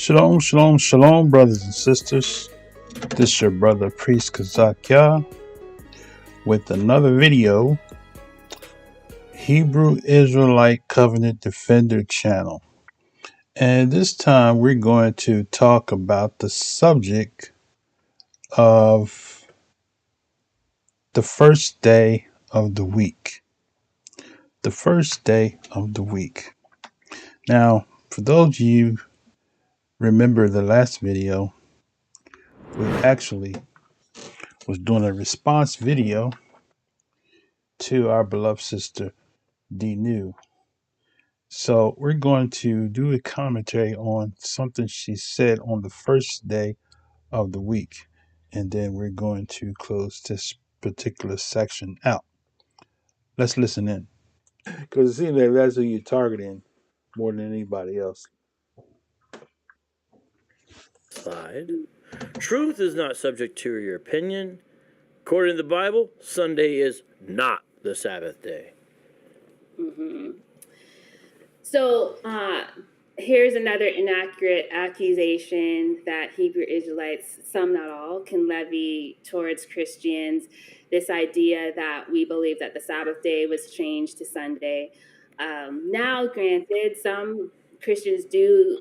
Shalom, shalom, shalom, brothers and sisters. This is your brother Priest Kazakya with another video, Hebrew Israelite Covenant Defender channel. And this time we're going to talk about the subject of the first day of the week. The first day of the week. Now, for those of you remember the last video, we actually was doing a response video to our beloved sister D New. So we're going to do a commentary on something she said on the first day of the week, and then we're going to close this particular section out. Let's listen in, because it seems like that's who you're targeting more than anybody else. Slide. Truth is not subject to your opinion. According to the Bible, Sunday is not the Sabbath day. So here's another inaccurate accusation that Hebrew Israelites, some not all, can levy towards Christians. This idea that we believe that the Sabbath day was changed to Sunday. Now, granted, some Christians do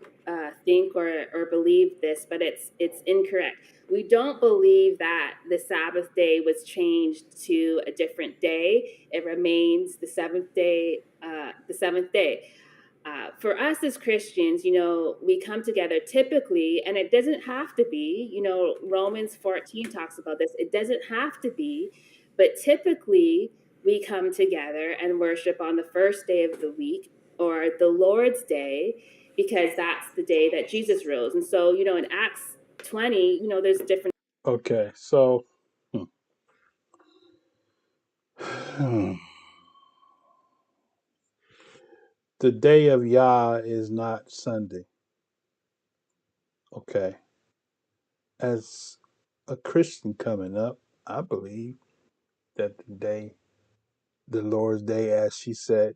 think or believe this, but it's incorrect. We don't believe that the Sabbath day was changed to a different day. It remains the seventh day. For us as Christians, we come together typically, and it doesn't have to be, Romans 14 talks about this. It doesn't have to be, but typically we come together and worship on the first day of the week, or the Lord's Day, because that's the day that Jesus rose. And so, in Acts 20, there's different. Okay, so the day of Yah is not Sunday. Okay, as a Christian coming up, I believe that the Lord's Day, as she said,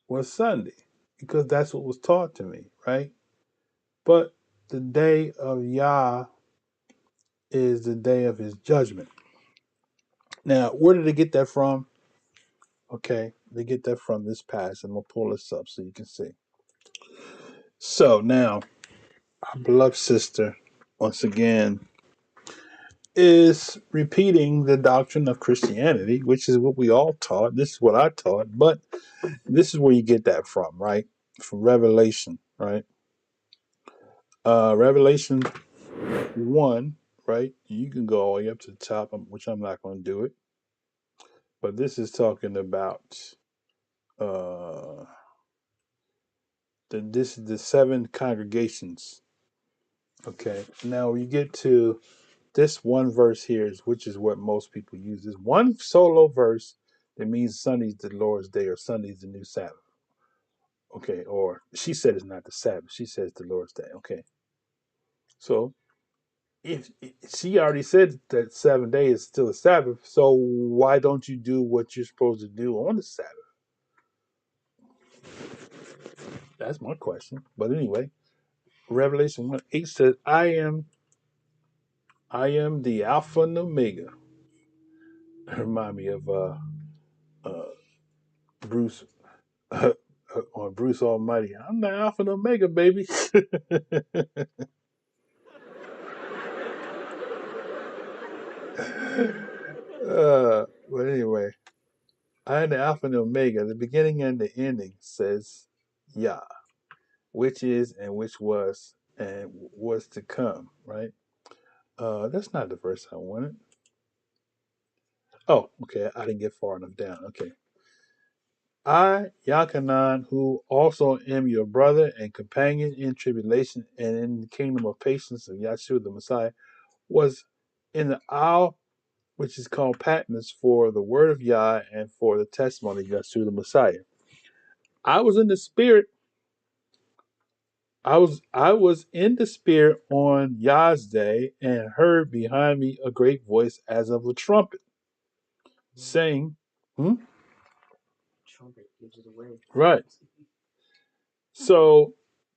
was Sunday, because that's what was taught to me, right? But the day of Yah is the day of his judgment. Now, where did they get that from? Okay, they get that from this passage. I'm going to pull this up so you can see. So now, our beloved sister, once again, is repeating the doctrine of Christianity, which is what we all taught. This is what I taught, but this is where you get that from, right? From Revelation, right? Revelation 1, right? You can go all the way up to the top, which I'm not going to do it. But this is talking about this is the 7 congregations. Okay. Now you get to this one verse here, which is what most people use. This one solo verse that means Sunday's the Lord's Day or Sunday's the new Sabbath. Okay. Or she said it's not the Sabbath. She says the Lord's Day. Okay. So if she already said that 7 days is still a Sabbath, so why don't you do what you're supposed to do on the Sabbath? That's my question. But anyway, Revelation 1:8 says, I am the Alpha and Omega. Remind me of Bruce on Bruce Almighty. I'm the Alpha and Omega, baby. But anyway, I am the Alpha and Omega. The beginning and the ending, says Yah, which is and which was and was to come, right? That's not the verse I wanted. Oh, okay. I didn't get far enough down. Okay. I, Yakanan, who also am your brother and companion in tribulation and in the kingdom of patience of Yahshua the Messiah, was in the isle which is called Patmos for the word of Yah and for the testimony of Yahshua the Messiah. I was in the spirit. I was in the spirit on Yah's day and heard behind me a great voice as of a trumpet, saying, Trumpet gives it away. Right. So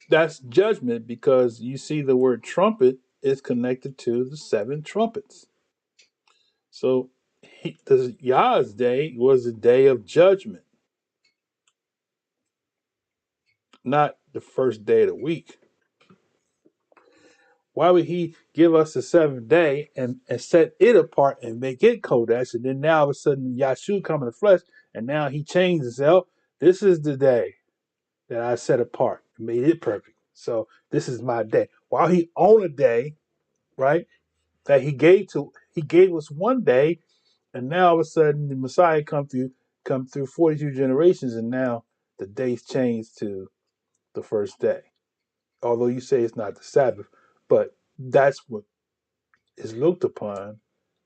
That's judgment because you see the word trumpet is connected to the seven trumpets. So Yah's day was a day of judgment, not the first day of the week. Why would he give us the seventh day and set it apart and make it Kodesh? And then now all of a sudden Yahshua come in the flesh and now he changed himself. This is the day that I set apart and made it perfect. So this is my day. While he owned a day, right, that he gave us one day, and now all of a sudden the Messiah come through 42 generations, and now the days changed to the first day. Although you say it's not the Sabbath, but that's what is looked upon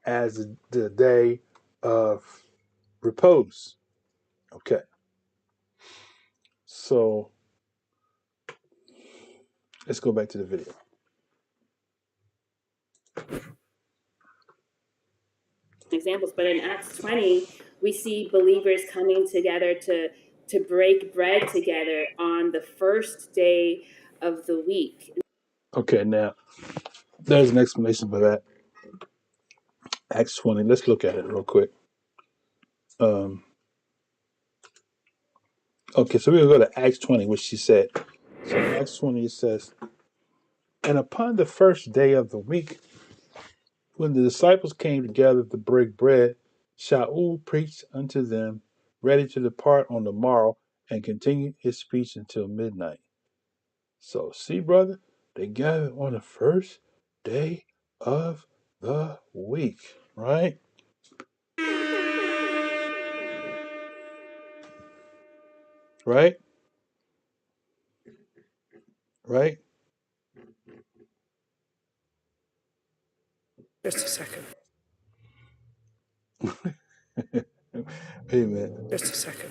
as the day of repose. Okay. So let's go back to the video. Examples, but in Acts 20, we see believers coming together to break bread together on the first day of the week. Okay, now there's an explanation for that. Acts 20. Let's look at it real quick. Okay, so we're going to go to Acts 20, which she said. So in Acts 20, it says, "And upon the first day of the week, when the disciples came together to break bread, Shaul preached unto them, ready to depart on the morrow, and continued his speech until midnight." So, see, brother, they gathered on the first day of the week, right? Right? Right? Just a second. Amen. Just a second.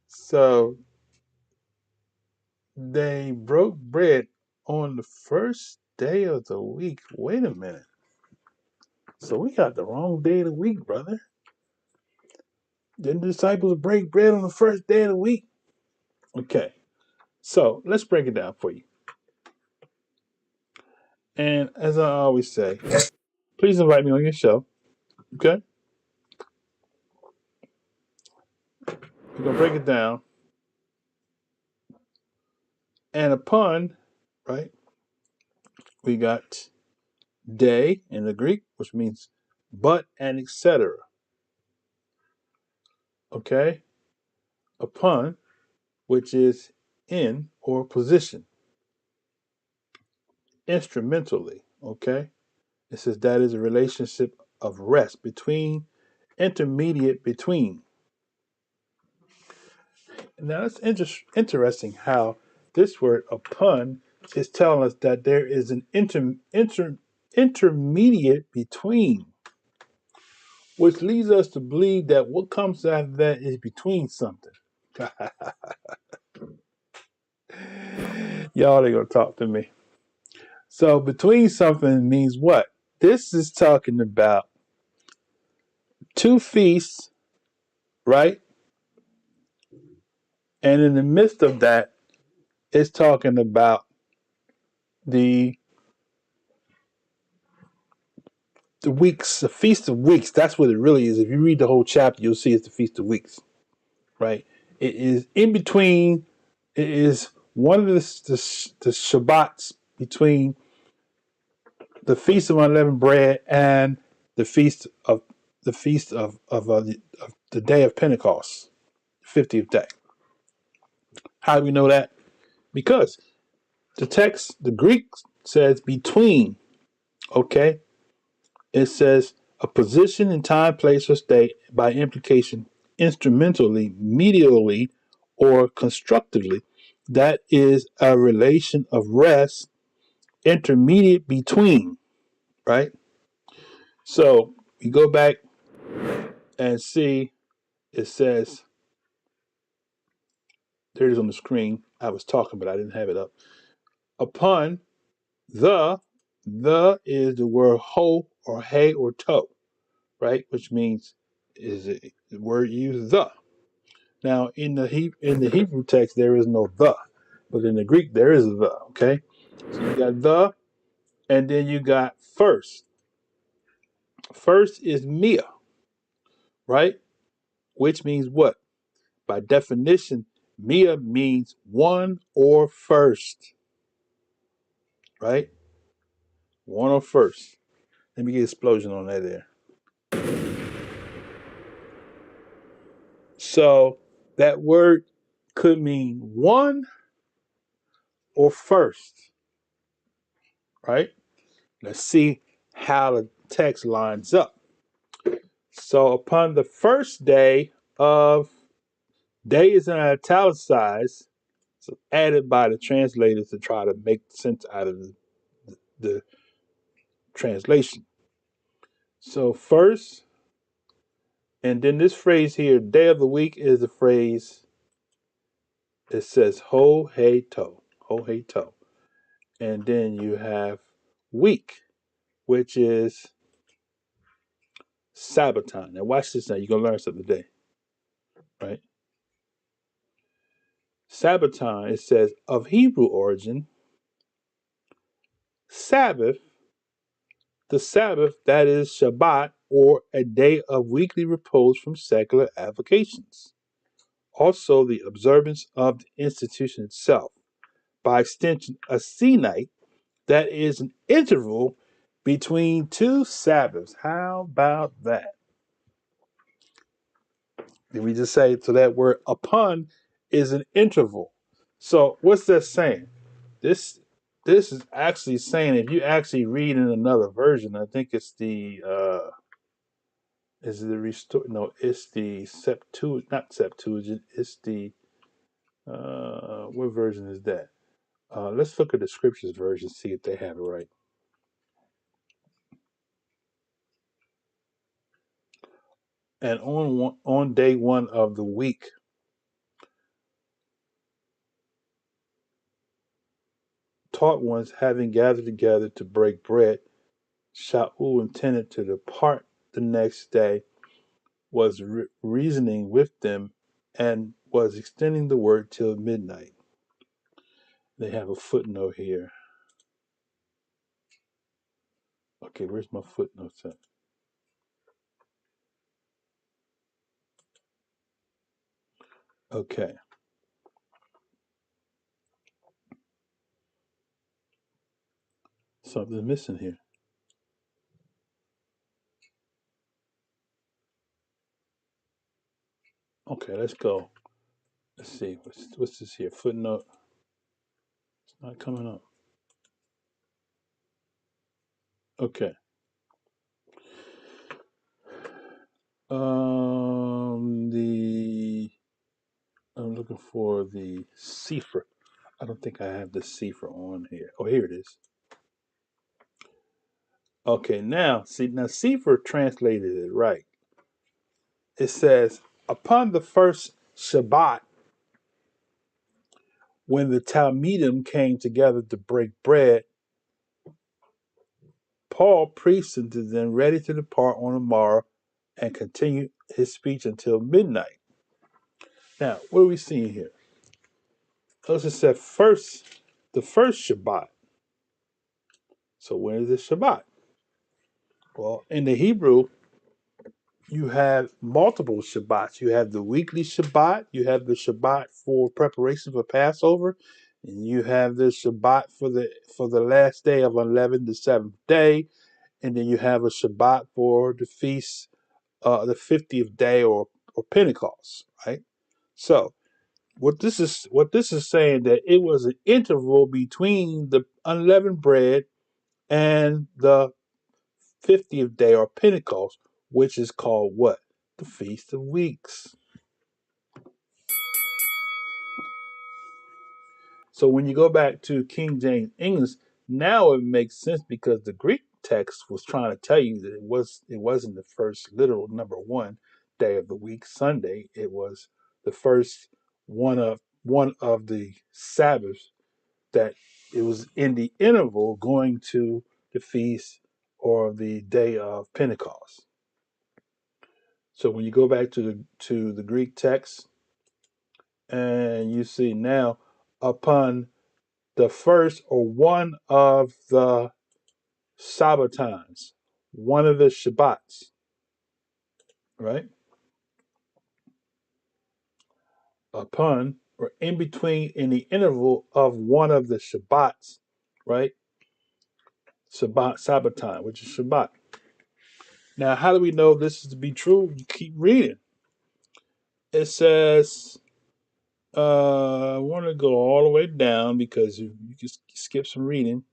So, they broke bread on the first day of the week. Wait a minute. So we got the wrong day of the week, brother. Didn't the disciples break bread on the first day of the week? Okay. So let's break it down for you. And as I always say, please invite me on your show. Okay? We're gonna break it down. And upon, right, we got day in the Greek, which means but and etc. Okay? Upon, which is in or position. Instrumentally, okay? It says that is a relationship of rest between, intermediate between. Now it's interesting how this word upon is telling us that there is an intermediate between, which leads us to believe that what comes after that is between something. Y'all ain't gonna talk to me. So between something means what? This is talking about two feasts, right? And in the midst of that, it's talking about the weeks, the Feast of Weeks. That's what it really is. If you read the whole chapter, you'll see it's the Feast of Weeks, right? It is in between. It is one of the Shabbats between the Feast of Unleavened Bread and the feast of the day of Pentecost, 50th day. How do we know that? Because the text, the Greek says between. Okay, it says a position in time, place, or state, by implication, instrumentally, medially, or constructively. That is a relation of rest, intermediate between, right? So we go back and see it says, there it is on the screen. I was talking, but I didn't have it up. Upon the is the word ho or hey or to, right? Which means is it the word used the. Now in the Hebrew text there is no the. but in the Greek there is a the. Okay, so you got the, and then you got first. First is mia, right? Which means what? By definition, mia means one or first, right? One or first. Let me get an explosion on that there. So that word could mean one or first, right? Let's see how the text lines up. So upon the first day of, day is in italicized, so added by the translators to try to make sense out of the translation. So first, and then this phrase here, day of the week, is the phrase, it says ho hey to, ho hey to. And then you have week, which is Sabbaton. Now watch this now. You're gonna learn something today, right? Sabbaton, it says of Hebrew origin, Sabbath, the Sabbath, that is Shabbat, or a day of weekly repose from secular avocations. Also, the observance of the institution itself. By extension, a Sinite, that is an interval between two Sabbaths. How about that? Did we just say, so that word upon is an interval? So what's that saying? This this is actually saying, if you actually read in another version, I think it's the is it the restore? No, it's the Septuagint, not Septuagint. It's the what version is that? Let's look at the scriptures version, see if they have it right. And on day one of the week, taught ones having gathered together to break bread, Shaul intended to depart the next day, was reasoning with them, and was extending the word till midnight. They have a footnote here. Okay, where's my footnotes at? Okay, something's missing here. Okay, let's go. Let's see. What's this here? Footnote. It's not coming up. Okay. The I'm looking for the Sefer. I don't think I have the Sefer on here. Oh, here it is. Okay, now see, now Sefer translated it right. It says, upon the first Shabbat, when the Talmidim came together to break bread, Paul preached unto them, ready to depart on the morrow, and continued his speech until midnight. Now, what are we seeing here? Notice it said first, the first Shabbat. So when is the Shabbat? Well, in the Hebrew, you have multiple Shabbats. You have the weekly Shabbat, you have the Shabbat for preparation for Passover, and you have the Shabbat for the last day of unleavened, the seventh day, and then you have a Shabbat for the feast, the 50th day or Pentecost, right? So what this is saying, that it was an interval between the unleavened bread and the 50th day or Pentecost, which is called what? The Feast of Weeks. So when you go back to King James English, now it makes sense, because the Greek text was trying to tell you that it wasn't the first literal number one day of the week, Sunday. It was the first one of the Sabbaths, that it was in the interval going to the feast or the day of Pentecost. So when you go back to the Greek text, and you see now, upon the first or one of the Sabbatons, one of the Shabbats, right? Upon or in between in the interval of one of the Shabbats, right? Sabbaton, which is Shabbat. Now, how do we know this is to be true? You keep reading. It says, I want to go all the way down because you can skip some reading.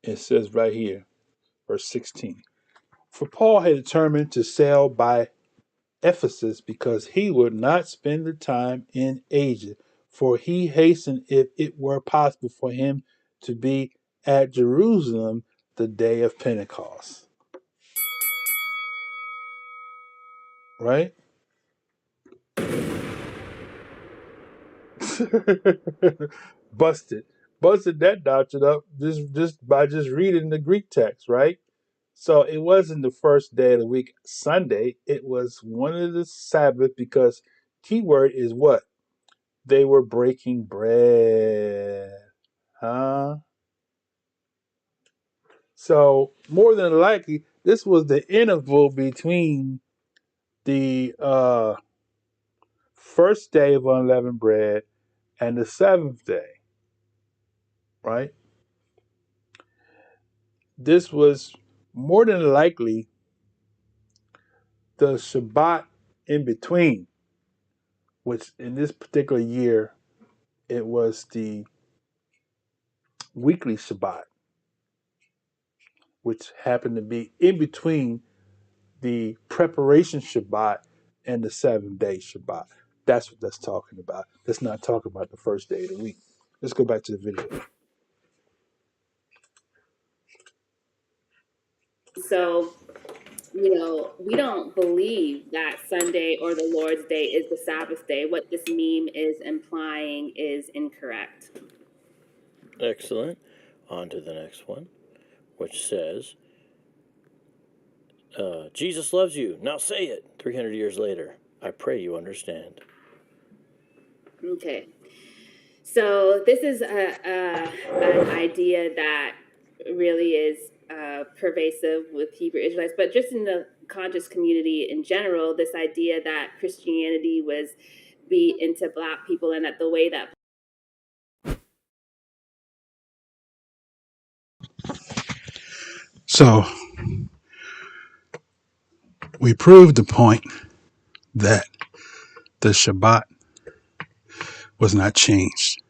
It says right here, verse 16. For Paul had determined to sail by Ephesus because he would not spend the time in Asia, for he hastened if it were possible for him to be at Jerusalem the day of Pentecost. Right? Busted. Busted that doctrine up just by just reading the Greek text, right? So it wasn't the first day of the week, Sunday. It was one of the Sabbath because keyword is what? They were breaking bread. Huh? So more than likely, this was the interval between the first day of unleavened bread and the seventh day, right? This was more than likely the Shabbat in between, which in this particular year, it was the weekly Shabbat, which happened to be in between the preparation Shabbat and the 7-day Shabbat. That's what that's talking about. Let's not talk about the first day of the week. Let's go back to the video. So, we don't believe that Sunday or the Lord's Day is the Sabbath day. What this meme is implying is incorrect. Excellent. On to the next one, which says, Jesus loves you. Now say it. 300 years later. I pray you understand. Okay. So this is an idea that really is pervasive with Hebrew Israelites, but just in the conscious community in general, this idea that Christianity was beat into Black people and that the way that So we proved the point that the Shabbat was not changed.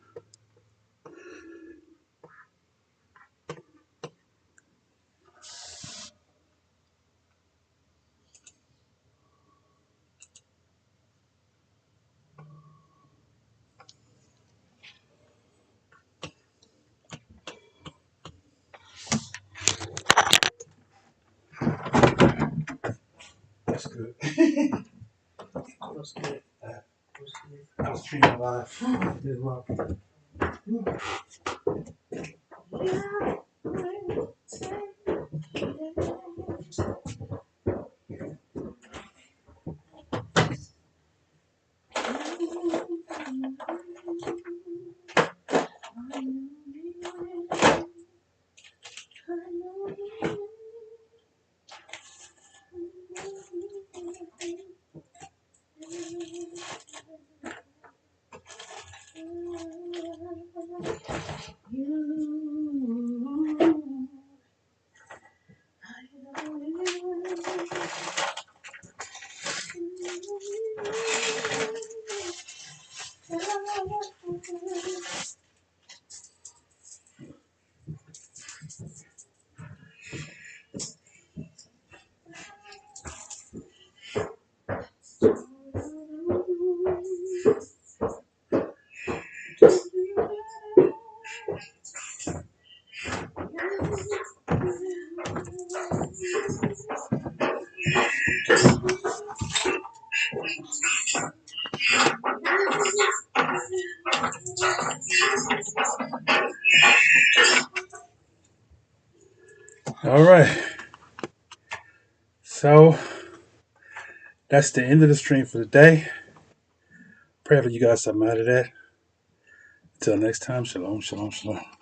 That's good. That's good. I was treating alive. Did well. All right. So That's the end of the stream for the day. Pray for you guys. I'm out of that. Until next time, shalom, shalom, shalom.